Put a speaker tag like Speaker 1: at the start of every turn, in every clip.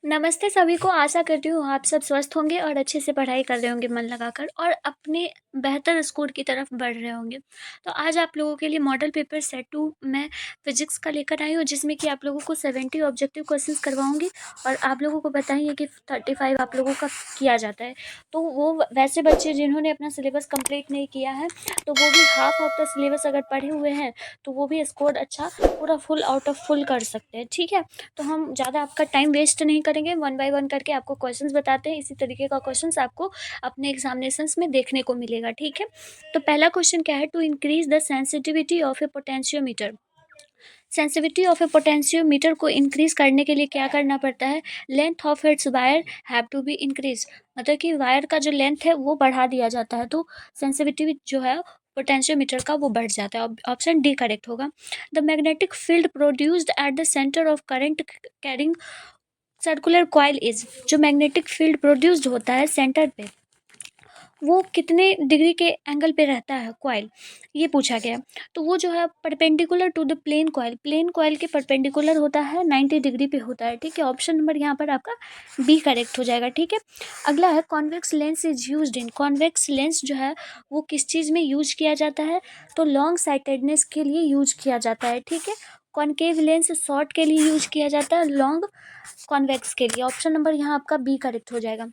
Speaker 1: नमस्ते सभी को। आशा करती हूँ आप सब स्वस्थ होंगे और अच्छे से पढ़ाई कर रहे होंगे मन लगाकर और अपने बेहतर स्कोर की तरफ बढ़ रहे होंगे। तो आज आप लोगों के लिए मॉडल पेपर सेट 2 मैं फिजिक्स का लेकर आई हूँ, जिसमें कि आप लोगों को 70 ऑब्जेक्टिव क्वेश्चंस करवाऊंगी और आप लोगों को बताइए कि 35 आप लोगों का किया जाता है। तो वो वैसे बच्चे जिन्होंने अपना सिलेबस कंप्लीट नहीं किया है, तो वो भी हाफ ऑफ द सिलेबस अगर पढ़े हुए हैं तो वो भी स्कोर अच्छा पूरा फुल आउट ऑफ फुल कर सकते हैं। ठीक है, तो हम ज़्यादा आपका टाइम वेस्ट नहीं करेंगे, वन बाय वन करके आपको क्वेश्चंस बताते हैं। इसी तरीके का क्वेश्चंस आपको अपने एग्जामिनेशंस में देखने को मिलेगा। ठीक है, तो पहला क्वेश्चन क्या है, to increase the sensitivity of a potentiometer. Sensitivity of a potentiometer को इंक्रीज करने के लिए क्या करना पड़ता है, length of its wire have to be increase. मतलब कि वायर का जो लेंथ है वो बढ़ा दिया जाता है, तो सेंसिटिविटी जो है पोटेंशियोमीटर का वो बढ़ जाता है। ऑप्शन डी करेक्ट होगा। The magnetic field produced at the centre of current carrying circular coil is. जो मैग्नेटिक फील्ड प्रोड्यूस्ड होता है सेंटर पे, वो कितने डिग्री के एंगल पे रहता है कॉइल, ये पूछा गया। तो वो जो है perpendicular to the plane coil के परपेंडिकुलर होता है, 90 डिग्री पे होता है। ठीक है, ऑप्शन नंबर यहाँ पर आपका बी करेक्ट हो जाएगा। ठीक है, अगला है convex lens is used in. Convex lens जो है वो किस चीज़ में यूज किया जाता है, तो लॉन्ग साइटेडनेस के लिए यूज किया जाता है। ठीक है, कॉन्केव लेंस शॉर्ट के लिए यूज किया जाता है, लॉन्ग कॉन्वेक्स के लिए। ऑप्शन नंबर यहाँ आपका बी करेक्ट हो जाएगा।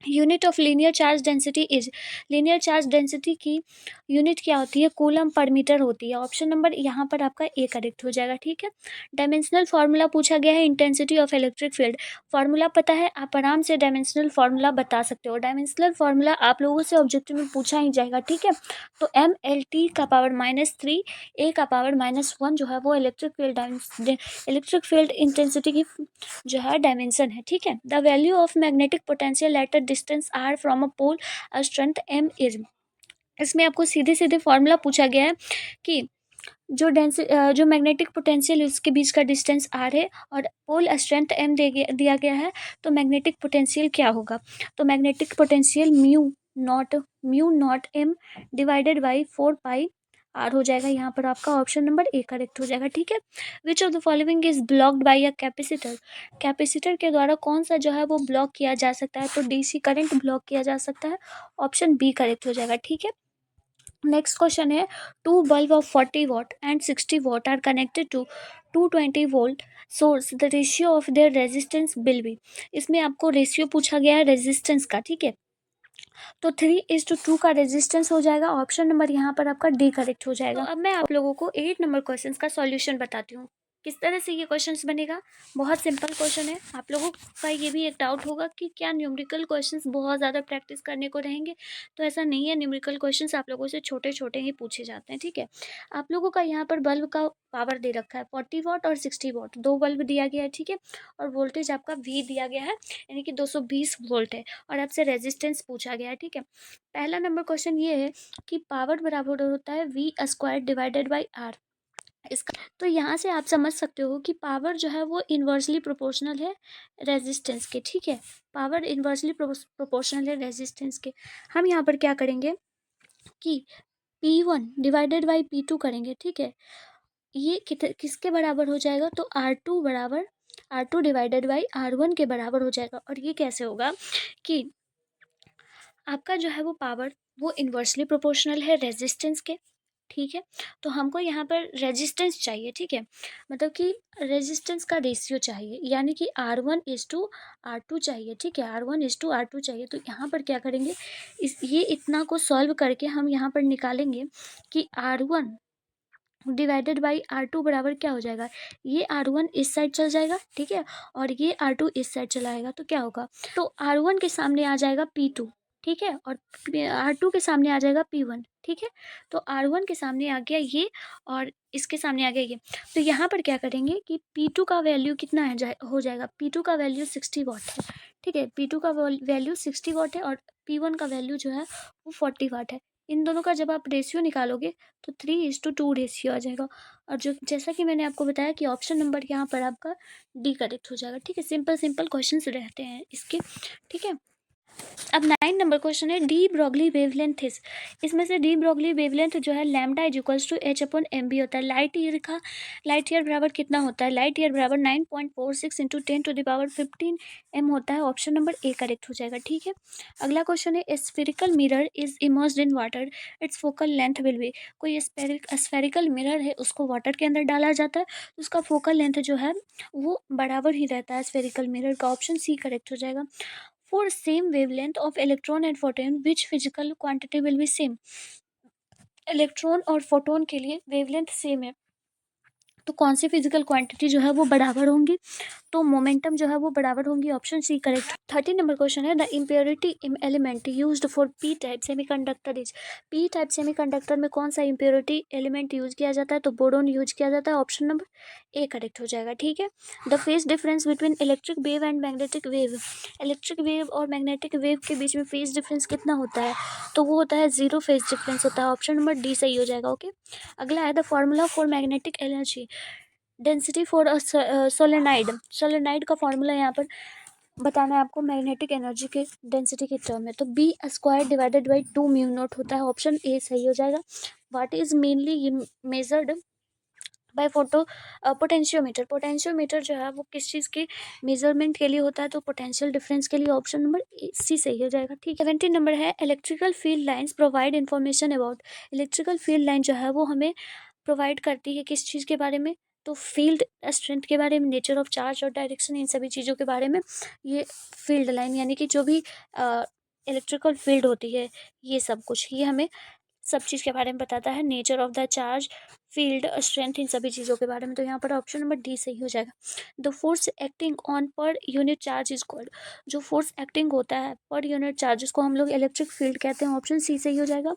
Speaker 1: Unit of linear charge density is. Linear charge density की यूनिट क्या होती है, कूलम पर मीटर होती है। ऑप्शन नंबर यहाँ पर आपका ए करेक्ट हो जाएगा। ठीक है, डायमेंशनल फार्मूला पूछा गया है, intensity of electric field. Formula पता है, आप आराम से डायमेंशनल फार्मूला बता सकते हो। डायमेंशनल फार्मूला आप लोगों से ऑब्जेक्टिव में पूछा ही जाएगा। ठीक है, तो MLT का पावर -3 A का पावर -1 जो है वो इलेक्ट्रिक फील्ड इंटेंसिटी की जो है डायमेंशन है। ठीक है, the value of magnetic potential at a distance r from a pole strength m is. इसमें आपको सीधे सीधे फॉर्मूला पूछा गया है कि जो मैग्नेटिक पोटेंशियल है उसके बीच का डिस्टेंस r है और पोल स्ट्रेंथ m दिया गया है, तो मैग्नेटिक पोटेंशियल क्या होगा, तो magnetic potential mu naught m divided by 4 pi r हो जाएगा। यहाँ पर आपका ऑप्शन नंबर ए करेक्ट हो जाएगा। ठीक है, which of the following is blocked by a capacitor. Capacitor के द्वारा कौन सा जो है वो ब्लॉक किया जा सकता है, तो DC करंट ब्लॉक किया जा सकता है। ऑप्शन बी करेक्ट हो जाएगा। ठीक है, नेक्स्ट क्वेश्चन है, two bulb of 40 watt and 60 watt are connected to 220 volt source, the ratio of their resistance will be. इसमें आपको रेशियो पूछा गया है रेजिस्टेंस का। ठीक है, तो 3:2 का रेजिस्टेंस हो जाएगा। ऑप्शन नंबर यहाँ पर आपका डी करेक्ट हो जाएगा। तो अब मैं आप लोगों को 8 नंबर क्वेश्चन का सॉल्यूशन बताती हूँ, किस तरह से ये क्वेश्चंस बनेगा। बहुत सिंपल क्वेश्चन है। आप लोगों का ये भी एक डाउट होगा कि क्या न्यूमेरिकल क्वेश्चंस बहुत ज़्यादा प्रैक्टिस करने को रहेंगे, तो ऐसा नहीं है। न्यूमेरिकल क्वेश्चंस आप लोगों से छोटे छोटे ही पूछे जाते हैं। ठीक है, आप लोगों का यहाँ पर बल्ब का पावर दे रखा है 40 watt और 60 watt, दो बल्ब दिया गया है। ठीक है, और वोल्टेज आपका V दिया गया है, यानी कि 220 वोल्ट है, और आपसे रेजिस्टेंस पूछा गया है। ठीक है, पहला नंबर क्वेश्चन ये है कि पावर बराबर होता है V² डिवाइडेड बाई R। इसका तो यहाँ से आप समझ सकते हो कि पावर जो है वो इन्वर्सली प्रोपोर्शनल है रेजिस्टेंस के। ठीक है, पावर इन्वर्सली प्रोपोर्शनल है रेजिस्टेंस के। हम यहाँ पर क्या करेंगे कि P1 डिवाइडेड बाई P2 करेंगे। ठीक है, ये किसके बराबर हो जाएगा, तो R2 डिवाइडेड बाई R1 के बराबर हो जाएगा। और ये कैसे होगा कि आपका जो है वो पावर वो इन्वर्सली प्रोपोर्शनल है रेजिस्टेंस के। ठीक है, तो हमको यहाँ पर रेजिस्टेंस चाहिए। ठीक है, मतलब कि रेजिस्टेंस का रेशियो चाहिए, यानी कि R1:R2 चाहिए। ठीक है, R1:R2 चाहिए। तो यहाँ पर क्या करेंगे, ये इतना को सॉल्व करके हम यहाँ पर निकालेंगे कि R1 डिवाइडेड बाई R2 बराबर क्या हो जाएगा, ये R1 इस साइड चल जाएगा। ठीक है, और ये R2 इस साइड चला आएगा, तो क्या होगा, तो R1 के सामने आ जाएगा P2। ठीक है, और R2 के सामने आ जाएगा P1। ठीक है, तो R1 के सामने आ गया ये और इसके सामने आ गया ये। तो यहाँ पर क्या करेंगे कि P2 का वैल्यू कितना है हो जाएगा, P2 का वैल्यू 60 watt है। ठीक है, P2 का वैल्यू 60 watt है और P1 का वैल्यू जो है वो 40 watt है। इन दोनों का जब आप रेशियो निकालोगे तो 3:2 रेशियो आ जाएगा। और जो जैसा कि मैंने आपको बताया कि ऑप्शन नंबर यहाँ पर आपका डी करेक्ट हो जाएगा। ठीक है, सिंपल सिंपल क्वेश्चंस रहते हैं इसके। ठीक है, अब 9 नंबर क्वेश्चन है डी ब्रॉगली वेवलेंथ इज, इसमें से डी ब्रॉगली वेवलेंथ जो है lambda is equals to H upon M B होता है। लाइट ईयर बराबर कितना होता है, लाइट ईयर बराबर 9.46 इंटू 10⁻15 एम होता है। ऑप्शन नंबर ए करेक्ट हो जाएगा। ठीक है, अगला क्वेश्चन है spherical mirror is immersed in water, it's focal length will be. कोई स्फेरिकल मिरर है, उसको वाटर के अंदर डाला जाता है, तो उसका फोकल लेंथ जो है वो बराबर ही रहता है स्फेरिकल मिरर का। ऑप्शन सी करेक्ट हो जाएगा। For same wavelength of electron and photon, which physical quantity will be same? Electron और फोटोन के लिए वेवलेंथ सेम है, तो कौन सी फिजिकल क्वांटिटी जो है वो बराबर होंगी, तो मोमेंटम जो है वो बराबर होंगी। Option C correct. 13 number question है the impurity element used for P type semiconductor is, P type semiconductor में कौन सा इम्प्योरिटी एलिमेंट यूज किया जाता है, तो बोरोन यूज किया जाता है। ऑप्शन नंबर ए करेक्ट हो जाएगा। ठीक है, the phase difference between electric wave and magnetic wave, electric wave और मैग्नेटिक वेव के बीच में फेज डिफरेंस कितना होता है, तो वो होता है 0 फेज डिफरेंस होता है। ऑप्शन नंबर डी सही हो जाएगा। ओके, अगला है the formula for magnetic energy density for a solenoid, solenoid का फॉर्मूला यहाँ पर बताना है आपको मैग्नेटिक एनर्जी के डेंसिटी के टर्म में, तो B square divided by 2 mu nought होता है। ऑप्शन ए सही हो जाएगा। What is mainly measured by photo potentiometer, potentiometer जो है वो किस चीज़ की मेजरमेंट के लिए होता है, तो पोटेंशियल डिफरेंस के लिए। ऑप्शन नंबर सी सही हो जाएगा। ठीक है, 17 नंबर है electrical field lines provide information about, electrical field line जो है वो हमें प्रोवाइड करती है किस चीज़ के बारे में, तो फील्ड स्ट्रेंथ के बारे में, नेचर ऑफ चार्ज और डायरेक्शन, इन सभी चीज़ों के बारे में ये फील्ड लाइन यानी कि जो भी इलेक्ट्रिकल फील्ड होती है, ये सब कुछ ये हमें सब चीज़ के बारे में बताता है, nature of the charge, field strength, इन सभी चीज़ों के बारे में। तो यहाँ पर ऑप्शन नंबर डी सही हो जाएगा। The force acting on per unit charge is called, जो फोर्स एक्टिंग होता है पर यूनिट चार्ज को हम लोग इलेक्ट्रिक फील्ड कहते हैं। ऑप्शन सी सही हो जाएगा।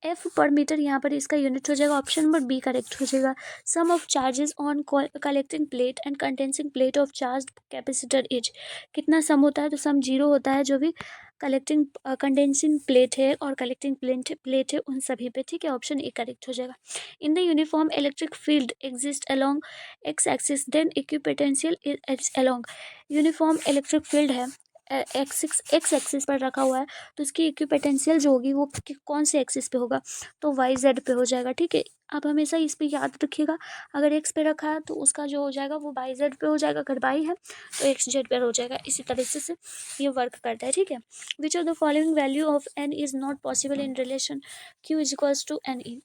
Speaker 1: एफ पर मीटर यहाँ पर इसका यूनिट हो जाएगा। ऑप्शन नंबर बी करेक्ट हो जाएगा। Sum of charges on collecting plate and condensing plate of charge capacitor is, कितना सम होता है, तो सम 0 होता है जो भी कलेक्टिंग कंडेंसिंग प्लेट है और कलेक्टिंग प्लेट है उन सभी पे। ठीक है, ऑप्शन ए करेक्ट हो जाएगा। In the uniform electric field exist along X axis then equipotential is along, uniform electric field है एक्स एक्सिस पर रखा हुआ है, तो इसकी इक्विपोटेंशियल जो होगी वो कौन से एक्सिस पे होगा, तो वाई जेड पे हो जाएगा। ठीक है, आप हमेशा इस पे याद रखिएगा, अगर एक्स पे रखा है तो उसका जो हो जाएगा वो वाई जेड पे हो जाएगा, अगर वाई है तो एक्स जेड पे हो जाएगा। इसी तरीके से ये वर्क करता है। ठीक है, which of the following value of N is not possible in relation Q is equals to N E.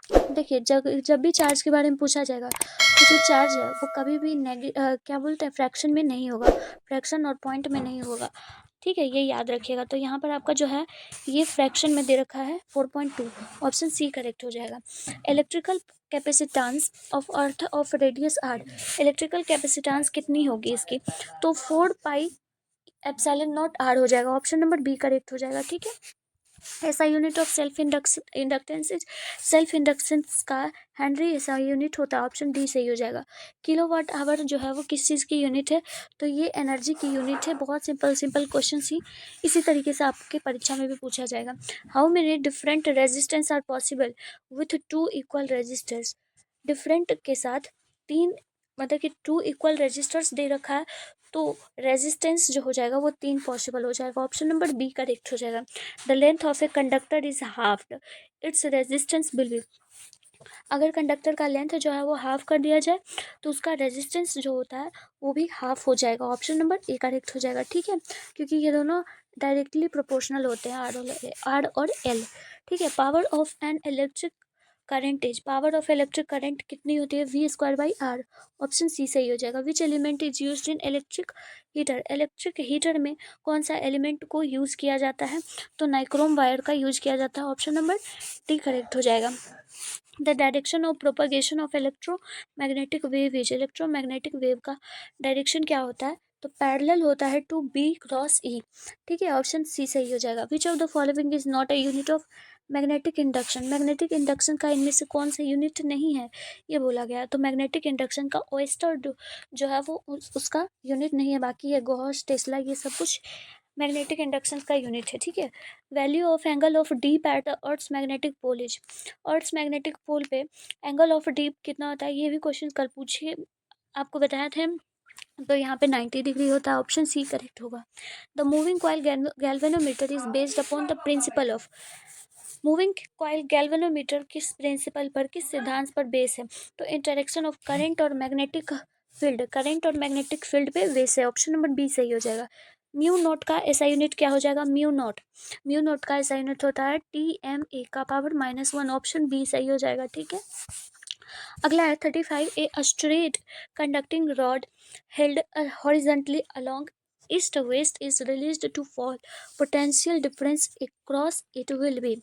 Speaker 1: देखिए, जब भी चार्ज के बारे में पूछा जाएगा तो जो चार्ज है वो कभी भी क्या बोलते हैं फ्रैक्शन में नहीं होगा, फ्रैक्शन और पॉइंट में नहीं होगा। ठीक है, ये याद रखिएगा। तो यहाँ पर आपका जो है ये फ्रैक्शन में दे रखा है 4.2, ऑप्शन सी करेक्ट हो जाएगा। Electrical capacitance of earth of radius R, electrical capacitance कितनी होगी इसकी, तो 4 पाई एप्सिलॉन नॉट आर हो जाएगा। ऑप्शन नंबर बी करेक्ट हो जाएगा। ठीक है, ऐसा unit of self inductance is, self inductance का हेनरी ऐसा यूनिट होता है। ऑप्शन डी सही हो जाएगा। किलोवाट आवर जो है वो किस चीज़ की यूनिट है, तो ये एनर्जी की यूनिट है। बहुत सिंपल सिंपल क्वेश्चन ही इसी तरीके से आपके परीक्षा में भी पूछा जाएगा। How many different resistance are possible with 2 equal resistors, different के साथ 3 मतलब कि 2 इक्वल रेजिस्टर्स दे रखा है, तो रेजिस्टेंस जो हो जाएगा वो 3 पॉसिबल हो जाएगा। ऑप्शन नंबर बी करेक्ट हो जाएगा। The length of a conductor is halved, its resistance will B, अगर कंडक्टर का लेंथ जो है वो हाफ कर दिया जाए तो उसका रेजिस्टेंस जो होता है वो भी हाफ हो जाएगा। ऑप्शन नंबर ए करेक्ट हो जाएगा। ठीक है, क्योंकि ये दोनों डायरेक्टली प्रोपोर्शनल होते हैं, आर और एल। ठीक है, power of an electric current is, power of electric current कितनी होती है, V square by R. Option C सही हो जाएगा। Which element is used in electric heater, electric heater में कौन सा एलिमेंट को यूज़ किया जाता है, तो नाइक्रोम वायर का यूज किया जाता है। ऑप्शन नंबर डी करेक्ट हो जाएगा। The direction of propagation of electromagnetic wave is, electromagnetic wave का डायरेक्शन क्या होता है, तो पैरेलल होता है टू बी क्रॉस ई। ठीक है, ऑप्शन सी सही हो जाएगा। विच of the following is not a unit of magnetic induction, magnetic induction का इनमें से कौन सा यूनिट नहीं है, ये बोला गया। तो मैग्नेटिक इंडक्शन का ओएस्टर जो है वो उसका यूनिट नहीं है, बाकी ये गॉस टेस्ला ये सब कुछ मैग्नेटिक इंडक्शन का यूनिट है। ठीक है, value of angle of dip at the earth's magnetic pole is, earth's magnetic pole पे एंगल ऑफ डीप कितना होता है, ये भी क्वेश्चन कल पूछिए, आपको बताया थे तो यहाँ पे 90 डिग्री होता है, ऑप्शन सी करेक्ट होगा। The moving coil galvanometer is based upon the principle of. Moving coil galvanometer किस प्रिंसिपल पर, किस सिद्धांत पर बेस है? तो इंटरेक्शन ऑफ करंट और मैग्नेटिक फील्ड, करंट और मैग्नेटिक फील्ड पे बेस है, ऑप्शन नंबर बी सही हो जाएगा। म्यू नॉट का एसआई यूनिट क्या हो जाएगा? म्यू नॉट का एसआई यूनिट होता है TMA का पावर -1, ऑप्शन बी सही हो जाएगा। ठीक है, अगला है 35, a straight conducting rod held horizontally along east west is released to fall, potential difference across it will be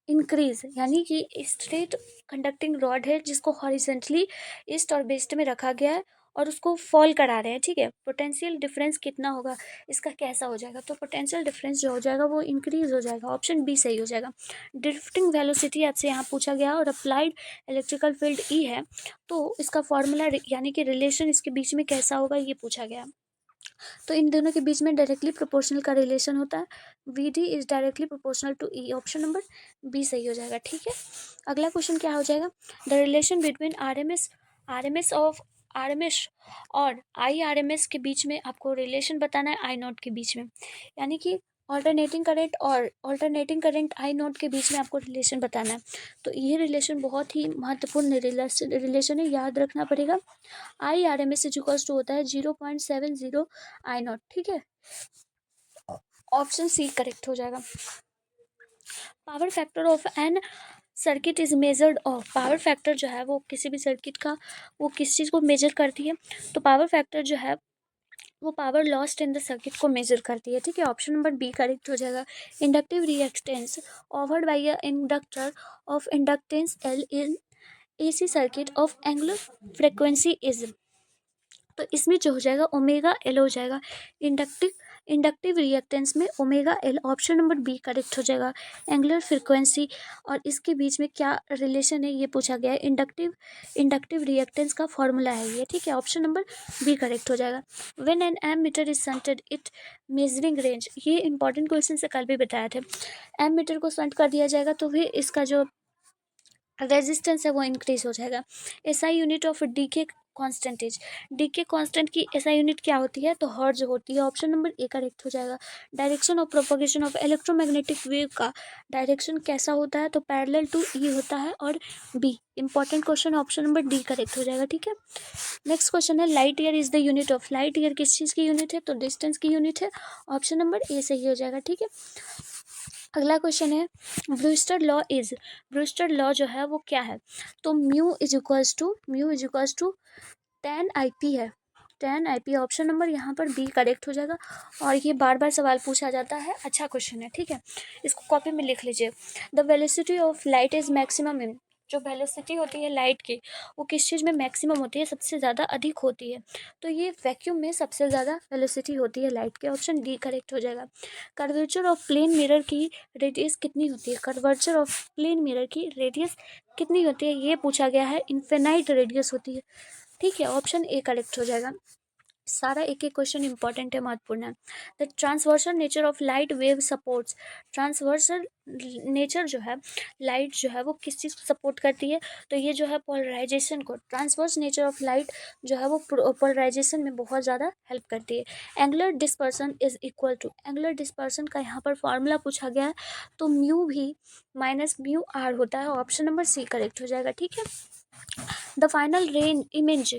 Speaker 1: increase. यानी कि स्ट्रेट कंडक्टिंग रॉड है जिसको हॉरिजेंटली ईस्ट और वेस्ट में रखा गया है और उसको फॉल करा रहे हैं। ठीक है, पोटेंशियल डिफरेंस कितना होगा, इसका कैसा हो जाएगा? तो पोटेंशियल डिफरेंस जो हो जाएगा वो इंक्रीज हो जाएगा, ऑप्शन बी सही हो जाएगा। ड्रिफ्टिंग वेलोसिटी आपसे यहाँ पूछा गया और अप्लाइड इलेक्ट्रिकल फील्ड ई है, तो इसका फॉर्मूला यानी कि रिलेशन इसके बीच में कैसा होगा ये पूछा गया। तो इन दोनों के बीच में डायरेक्टली प्रोपोर्शनल का रिलेशन होता है, VD is directly proportional to E, option number B सही हो जाएगा। ठीक है, अगला क्वेश्चन क्या हो जाएगा? द रिलेशन बिटवीन आरएमएस और IRMS के बीच में आपको रिलेशन बताना है I नोट के बीच में, यानी कि ऑल्टरनेटिंग करंट I नोट के बीच में आपको रिलेशन बताना है। तो ये रिलेशन बहुत ही महत्वपूर्ण रिलेशन है, याद रखना पड़ेगा। IRMS इक्वल्स टू होता है 0.70 I नॉट। ठीक है, ऑप्शन सी करेक्ट हो जाएगा। Power factor of an circuit is measured of. Power factor जो है वो किसी भी सर्किट का वो किस चीज़ को मेजर करती है? तो पावर फैक्टर जो है वो power lost in the circuit को मेजर करती है। ठीक है, ऑप्शन नंबर बी करेक्ट हो जाएगा। Inductive reactance offered by a inductor of inductance L in AC circuit of angular frequency is. तो इसमें जो हो जाएगा ओमेगा एल हो जाएगा। इंडक्टिव रिएक्टेंस में omega L, option number B correct हो जाएगा। एंगुलर फ्रीक्वेंसी और इसके बीच में क्या रिलेशन है ये पूछा गया है। इंडक्टिव रिएक्टेंस का फॉर्मूला है ये। ठीक है, ऑप्शन नंबर बी करेक्ट हो जाएगा। When an ammeter is shunted it measuring range, ये इंपॉर्टेंट क्वेश्चन से कल भी बताया थे। एम मीटर को शंट कर दिया जाएगा तो फिर इसका जो रेजिस्टेंस है वो इंक्रीज हो जाएगा। SI unit of D K constants, D K constant की एसआई यूनिट क्या होती है? तो हर्ट्ज होती है, ऑप्शन नंबर ए करेक्ट हो जाएगा। Direction of propagation of electromagnetic wave का डायरेक्शन कैसा होता है? तो पैरेलल टू ई होता है और be important question, option number D correct हो जाएगा। ठीक है, नेक्स्ट क्वेश्चन है light year is the unit of. Light year किस चीज़ की यूनिट है? तो डिस्टेंस की यूनिट है, ऑप्शन नंबर ए सही हो जाएगा। ठीक है, अगला क्वेश्चन है ब्रूस्टर लॉ जो है वो क्या है? तो mu is equals to 10 IP है, 10 IP, ऑप्शन नंबर यहाँ पर बी करेक्ट हो जाएगा। और ये बार बार सवाल पूछा जाता है, अच्छा क्वेश्चन है। ठीक है, इसको कॉपी में लिख लीजिए। The velocity of light is maximum in, जो वेलोसिटी होती है लाइट की वो किस चीज़ में मैक्सिमम होती है? सबसे ज़्यादा अधिक होती है, तो ये वैक्यूम में सबसे ज़्यादा वेलोसिटी होती है लाइट के, ऑप्शन डी करेक्ट हो जाएगा। कर्वेचर ऑफ प्लेन मिरर की रेडियस कितनी होती है? कर्वेचर ऑफ प्लेन मिरर की रेडियस कितनी होती है ये पूछा गया है, इन्फिनाइट रेडियस होती है। ठीक है, ऑप्शन ए करेक्ट हो जाएगा। सारा एक एक क्वेश्चन इंपॉर्टेंट है, महत्वपूर्ण है। The transversal nature of light wave supports, transversal nature जो है लाइट जो है वो किस चीज़ को सपोर्ट करती है? तो ये जो है पोलराइजेशन को, ट्रांसवर्स नेचर ऑफ लाइट जो है वो पोलराइजेशन में बहुत ज़्यादा हेल्प करती है। Angular dispersion is equal to, angular dispersion का यहाँ पर फॉर्मूला पूछा गया है, तो म्यू भी माइनस म्यू आर होता है, ऑप्शन नंबर सी करेक्ट हो जाएगा। ठीक है, the final range image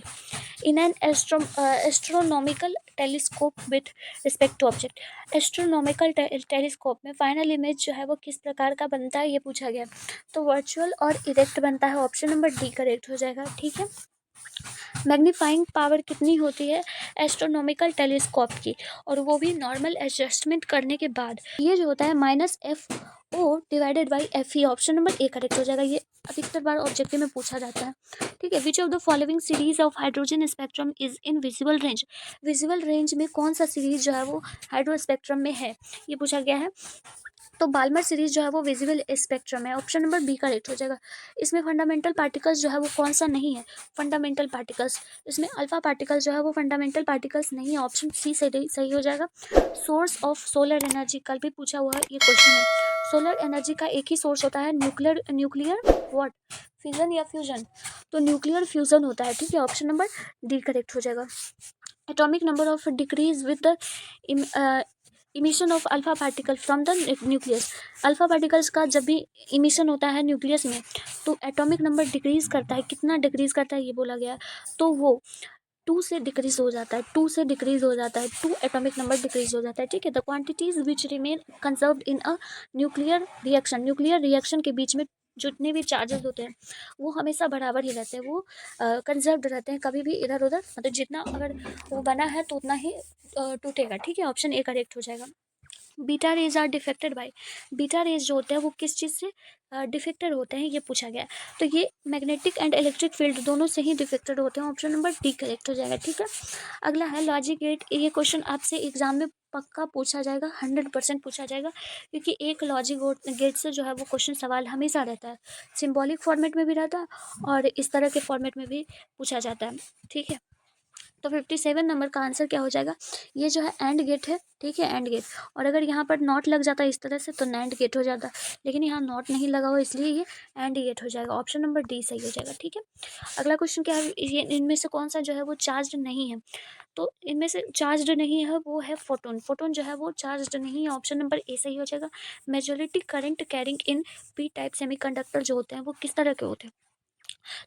Speaker 1: in an astronomical telescope with respect to object. Astronomical telescope में फाइनल इमेज जो है वो किस प्रकार का बनता है ये पूछा गया, तो वर्चुअल और इरेक्ट बनता है, ऑप्शन नंबर डी करेक्ट हो जाएगा। ठीक है, मैग्नीफाइंग पावर कितनी होती है एस्ट्रोनॉमिकल टेलीस्कोप की, और वो भी नॉर्मल एडजस्टमेंट करने के बाद, ये जो होता है -FO/FE, option number A correct हो जाएगा। ये अधिकतर बार ऑब्जेक्टिव में पूछा जाता है। ठीक है, which of the following series of hydrogen spectrum is in visible range, visible range में कौन सा सीरीज जो है वो हाइड्रो स्पेक्ट्रम में है ये पूछा गया है, तो बाल्मर सीरीज जो है वो विजिबल स्पेक्ट्रम है, ऑप्शन नंबर बी करेक्ट हो जाएगा। इसमें फंडामेंटल पार्टिकल्स जो है वो कौन सा नहीं है? फंडामेंटल पार्टिकल्स, इसमें अल्फा पार्टिकल्स जो है वो फंडामेंटल पार्टिकल्स नहीं है, ऑप्शन सी सही हो जाएगा। सोर्स ऑफ सोलर एनर्जी कल भी पूछा हुआ है ये क्वेश्चन है। सोलर एनर्जी का एक ही सोर्स होता है, न्यूक्लियर व्हाट, फिजन या फ्यूजन? तो न्यूक्लियर फ्यूज़न होता है, ठीक है। ऑप्शन नंबर डी करेक्ट हो जाएगा। Atomic number of decrease with the emission of alpha particle from the nucleus. Alpha particles का जब भी इमिशन होता है न्यूक्लियस में तो एटॉमिक नंबर डिक्रीज करता है। कितना डिक्रीज करता है ये बोला गया है, तो वो 2 से डिक्रीज हो जाता है, 2 से डिक्रीज हो जाता है, 2 एटॉमिक नंबर डिक्रीज हो जाता है, ठीक है। The quantities which remain conserved in a nuclear reaction के बीच में जितने भी चार्जेस होते हैं वो हमेशा बराबर ही रहते हैं, वो कंजर्व्ड रहते हैं, कभी भी इधर उधर, मतलब जितना अगर वो बना है तो उतना ही टूटेगा, ठीक है। ऑप्शन ए करेक्ट हो जाएगा। Beta rays are defected by, beta rays जो होते हैं वो किस चीज़ से डिफेक्टेड होते हैं ये पूछा गया है। तो ये मैग्नेटिक एंड इलेक्ट्रिक फील्ड दोनों से ही डिफेक्टेड होते हैं। ऑप्शन नंबर डी करेक्ट हो जाएगा, ठीक है। अगला है लॉजिक गेट। ये क्वेश्चन आपसे एग्जाम में पक्का पूछा जाएगा, 100% पूछा जाएगा, क्योंकि एक लॉजिक गेट से जो है वो क्वेश्चन सवाल हमेशा रहता है। सिंबॉलिक फॉर्मेट में भी रहता है और इस तरह के फॉर्मेट में भी पूछा जाता है, ठीक है। तो 57 नंबर का आंसर क्या हो जाएगा, ये जो है एंड गेट है, ठीक है, एंड गेट। और अगर यहाँ पर नॉट लग जाता इस तरह से तो नैंड गेट हो जाता, लेकिन यहाँ नॉट नहीं लगा हुआ इसलिए ये एंड गेट हो जाएगा। ऑप्शन नंबर डी सही हो जाएगा, ठीक है। अगला क्वेश्चन क्या है, ये इनमें से कौन सा जो है वो चार्ज नहीं है, तो इनमें से चार्ज नहीं है वो है फोटोन। फोटोन जो है वो चार्ज नहीं है, ऑप्शन नंबर ए सही हो जाएगा। Majority current carrying in P type semiconductor जो होते हैं वो किस तरह के होते हैं,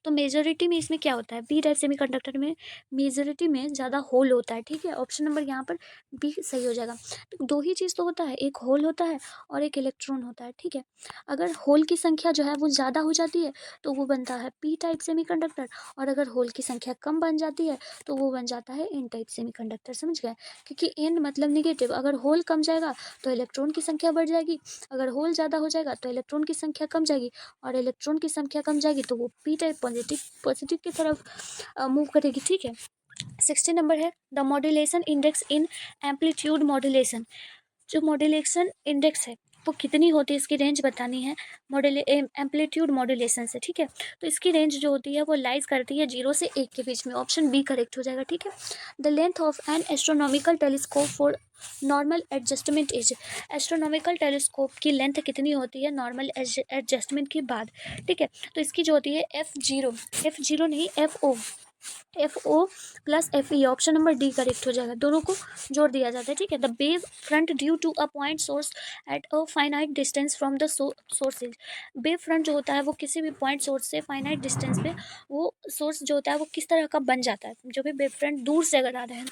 Speaker 1: तो मेजोरिटी में इसमें क्या होता है, बी टाइप सेमीकंडक्टर में मेजोरिटी में ज़्यादा होल होता है, ठीक है। ऑप्शन नंबर यहाँ पर बी सही हो जाएगा। तो दो ही चीज़ तो होता है, एक होल होता है और एक इलेक्ट्रॉन होता है, ठीक है। अगर होल की संख्या जो है वो ज़्यादा हो जाती है तो वो बनता है पी टाइप सेमीकंडक्टर, और अगर होल की संख्या कम बन जाती है तो वो बन जाता है एन टाइप सेमीकंडक्टर, समझ गए। क्योंकि एन मतलब निगेटिव, अगर होल कम जाएगा तो इलेक्ट्रॉन की संख्या बढ़ जाएगी, अगर होल ज़्यादा हो जाएगा तो इलेक्ट्रॉन की संख्या कम जाएगी, और इलेक्ट्रॉन की संख्या कम जाएगी तो वो पी टाइप पॉजिटिव की तरफ मूव करेगी, ठीक है। 60 नंबर है the modulation index in amplitude modulation. जो मॉड्यूलेशन इंडेक्स है वो कितनी होती है, इसकी रेंज बतानी है एम्पलीट्यूड मॉड्यूलेशन से, ठीक है। तो इसकी रेंज जो होती है वो लाइज करती है 0 से 1 के बीच में, ऑप्शन बी करेक्ट हो जाएगा, ठीक है। The length of N astronomical telescope for normal adjustment is, astronomical telescope की लेंथ कितनी होती है नॉर्मल एडजस्टमेंट के बाद, ठीक है। तो इसकी जो होती है F0 नहीं FO plus FE, option number D correct हो जाएगा। दोनों को जोड़ दिया जाता है, ठीक है। The wave front due to a point source at a finite distance from the sources. Wave front जो होता है वो किसी भी पॉइंट सोर्स से फाइनाइट डिस्टेंस पे वो सोर्स जो होता है वो किस तरह का बन जाता है, जो भी वेव फ्रंट दूर से अगर आ रहे हैं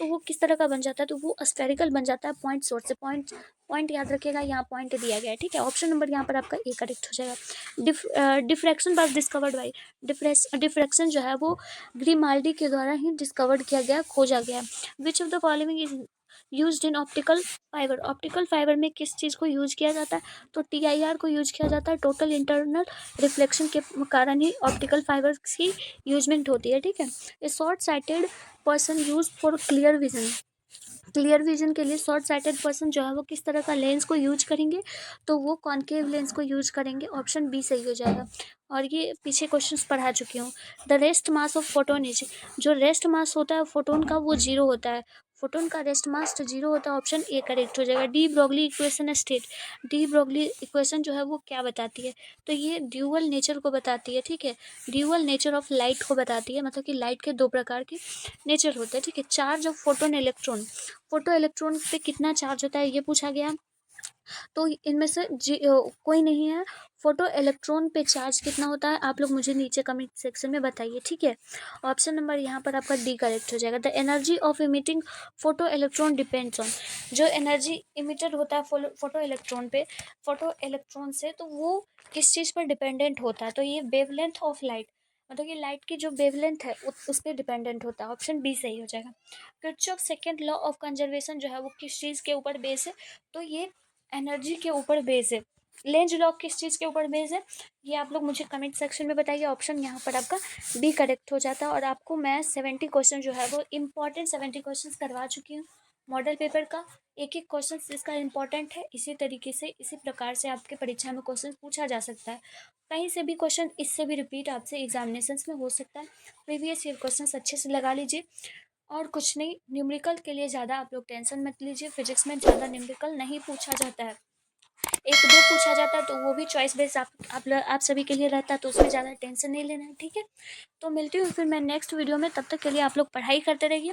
Speaker 1: तो वो किस तरह का बन जाता है, तो वो स्फेरिकल बन जाता है पॉइंट सोर्स से। पॉइंट याद रखिएगा, यहाँ पॉइंट दिया गया है, ठीक है। ऑप्शन नंबर यहाँ पर आपका ए करेक्ट हो जाएगा। Diffraction was discovered by, diffraction जो है वो ग्रीमाल्डी के द्वारा ही डिस्कवर्ड किया गया, खोजा गया। विच of the following is used in optical fibre, optical fibre में किस चीज़ को यूज किया जाता है, तो TIR को यूज किया जाता है। टोटल इंटरनल रिफ्लेक्शन के कारण ही ऑप्टिकल फाइबर की यूजमेंट होती है, ठीक है। ए short sighted person use for clear vision, clear vision के लिए शॉर्ट साइटेड पर्सन जो है वो किस तरह का लेंस को यूज करेंगे, तो वो कॉन्केव लेंस को यूज करेंगे, ऑप्शन बी सही हो जाएगा। और ये पीछे क्वेश्चंस पढ़ा चुकी हूँ। The rest mass of photon is, जो रेस्ट मास होता है फोटोन का वो 0 होता है, फोटोन का रेस्ट मास 0 होता है, ऑप्शन ए करेक्ट हो जाएगा। De Broglie equation state, de Broglie equation जो है वो क्या बताती है, तो ये ड्यूअल नेचर को बताती है, ठीक है। ड्यूअल नेचर ऑफ लाइट को बताती है, मतलब कि लाइट के दो प्रकार के नेचर होते हैं, ठीक है। Charge of photon electron, photo electron पे कितना चार्ज होता है ये पूछा गया, तो इनमें से कोई नहीं है। फोटो इलेक्ट्रॉन पे चार्ज कितना होता है आप लोग मुझे नीचे कमेंट सेक्शन में बताइए, ठीक है। ऑप्शन नंबर यहाँ पर आपका डी करेक्ट हो जाएगा। The energy of emitting photo electron depends on, जो एनर्जी इमिटेड होता है फोटो इलेक्ट्रॉन पे, फोटो इलेक्ट्रॉन से, तो वो किस चीज़ पर डिपेंडेंट होता है, तो ये वेवलेंथ ऑफ लाइट, मतलब कि लाइट की जो वेवलेंथ है उस पर डिपेंडेंट होता है, ऑप्शन बी सही हो जाएगा। Kirchhoff second law of conservation जो है वो किस चीज़ के ऊपर बेस है, तो ये एनर्जी के ऊपर बेस है। लेंज लॉ किस चीज़ के ऊपर बेस है, ये आप लोग मुझे कमेंट सेक्शन में बताइए, ऑप्शन यहाँ पर आपका बी करेक्ट हो जाता है। और आपको मैं 70 क्वेश्चन जो है वो इंपॉर्टेंट 70 क्वेश्चन करवा चुकी हूँ मॉडल पेपर का। एक एक क्वेश्चन इसका इंपॉर्टेंट है, इसी तरीके से इसी प्रकार से आपके परीक्षा में क्वेश्चन पूछा जा सकता है। कहीं से भी क्वेश्चन इससे भी रिपीट आपसे एग्जामिनेशन में हो सकता है। प्रीवियस ईयर क्वेश्चन अच्छे से लगा लीजिए, और कुछ नहीं, न्यूमेरिकल के लिए ज़्यादा आप लोग टेंशन मत लीजिए, फिजिक्स में ज़्यादा न्यूमेरिकल नहीं पूछा जाता है। 1-2 पूछा जाता है तो वो भी चॉइस बेस्ड आप सभी के लिए रहता है, तो उसमें ज़्यादा टेंशन नहीं लेना है, ठीक है? तो मिलती हूँ फिर मैं नेक्स्ट वीडियो में, तब तक के लिए आप लोग पढ़ाई करते रहिए।